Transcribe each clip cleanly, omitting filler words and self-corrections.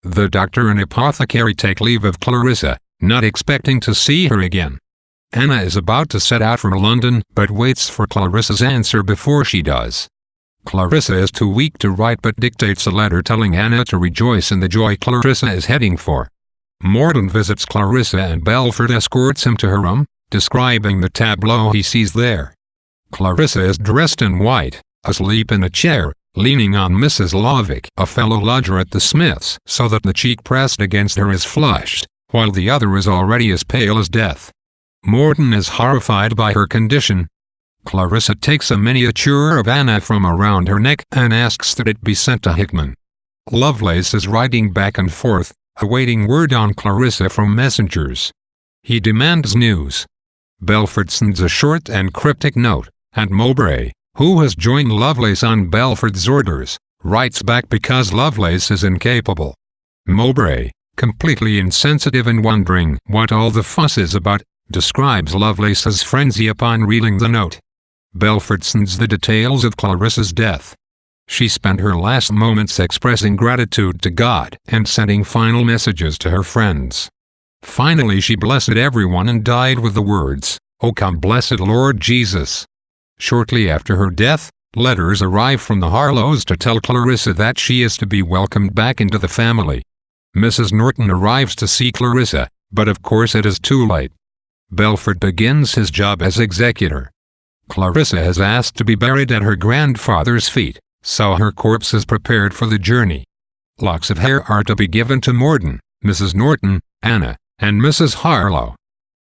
The doctor and apothecary take leave of Clarissa, not expecting to see her again. Anna is about to set out for London, but waits for Clarissa's answer before she does. Clarissa is too weak to write but dictates a letter telling Anna to rejoice in the joy Clarissa is heading for. Mordaunt visits Clarissa and Belford escorts him to her room, describing the tableau he sees there. Clarissa is dressed in white, asleep in a chair, leaning on Mrs. Lovick, a fellow lodger at the Smiths, so that the cheek pressed against her is flushed, while the other is already as pale as death. Mordaunt is horrified by her condition. Clarissa takes a miniature of Anna from around her neck and asks that it be sent to Hickman. Lovelace is riding back and forth, awaiting word on Clarissa from messengers. He demands news. Belford sends a short and cryptic note, and Mowbray, who has joined Lovelace on Belford's orders, writes back because Lovelace is incapable. Mowbray, completely insensitive and wondering what all the fuss is about, describes Lovelace's frenzy upon reading the note. Belford sends the details of Clarissa's death. She spent her last moments expressing gratitude to God and sending final messages to her friends. Finally she blessed everyone and died with the words, "O come blessed Lord Jesus." Shortly after her death, letters arrive from the Harlows to tell Clarissa that she is to be welcomed back into the family. Mrs. Norton arrives to see Clarissa, but of course it is too late. Belford begins his job as executor. Clarissa has asked to be buried at her grandfather's feet, so her corpse is prepared for the journey. Locks of hair are to be given to Mordaunt, Mrs. Norton, Anna, and Mrs. Harlow.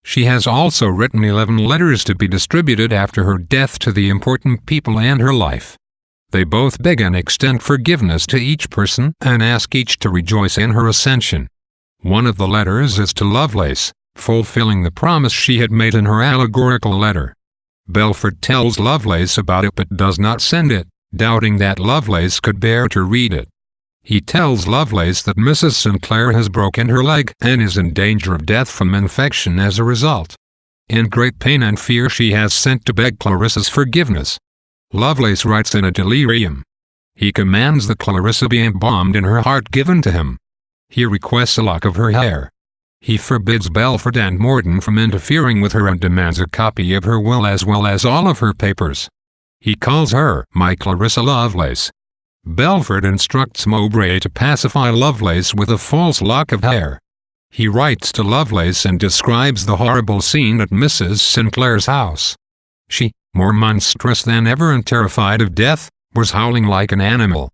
She has also written 11 letters to be distributed after her death to the important people in her life. They both beg and extend forgiveness to each person and ask each to rejoice in her ascension. One of the letters is to Lovelace, fulfilling the promise she had made in her allegorical letter. Belford tells Lovelace about it but does not send it, doubting that Lovelace could bear to read it. He tells Lovelace that Mrs. Sinclair has broken her leg and is in danger of death from infection as a result. In great pain and fear she has sent to beg Clarissa's forgiveness. Lovelace writes in a delirium. He commands that Clarissa be embalmed and her heart given to him. He requests a lock of her hair. He forbids Belford and Mordaunt from interfering with her and demands a copy of her will as well as all of her papers. He calls her "My Clarissa Lovelace." Belford instructs Mowbray to pacify Lovelace with a false lock of hair. He writes to Lovelace and describes the horrible scene at Mrs. Sinclair's house. She, more monstrous than ever and terrified of death, was howling like an animal.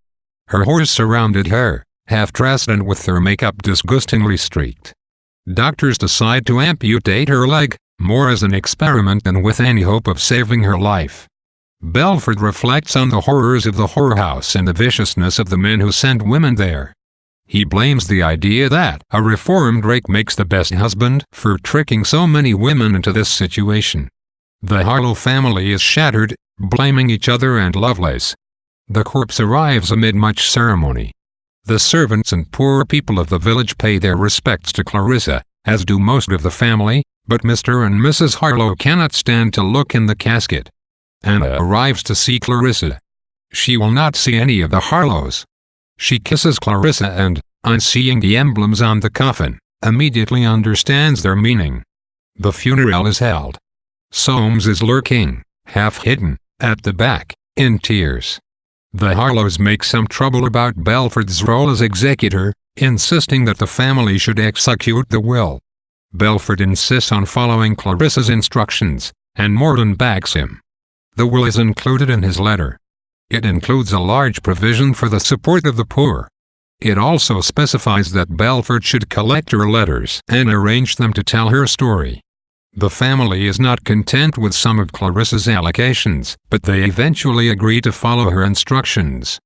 Her horse surrounded her, half-dressed and with her makeup disgustingly streaked. Doctors decide to amputate her leg, more as an experiment than with any hope of saving her life. Belford reflects on the horrors of the whorehouse and the viciousness of the men who send women there. He blames the idea that a reformed rake makes the best husband for tricking so many women into this situation. The Harlow family is shattered, blaming each other and Lovelace. The corpse arrives amid much ceremony. The servants and poor people of the village pay their respects to Clarissa, as do most of the family, but Mr. and Mrs. Harlow cannot stand to look in the casket. Anna arrives to see Clarissa. She will not see any of the Harlows. She kisses Clarissa and, on seeing the emblems on the coffin, immediately understands their meaning. The funeral is held. Soames is lurking, half hidden, at the back, in tears. The Harlows make some trouble about Belford's role as executor, insisting that the family should execute the will. Belford insists on following Clarissa's instructions, and Mordaunt backs him. The will is included in his letter. It includes a large provision for the support of the poor. It also specifies that Belford should collect her letters and arrange them to tell her story. The family is not content with some of Clarissa's allegations, but they eventually agree to follow her instructions.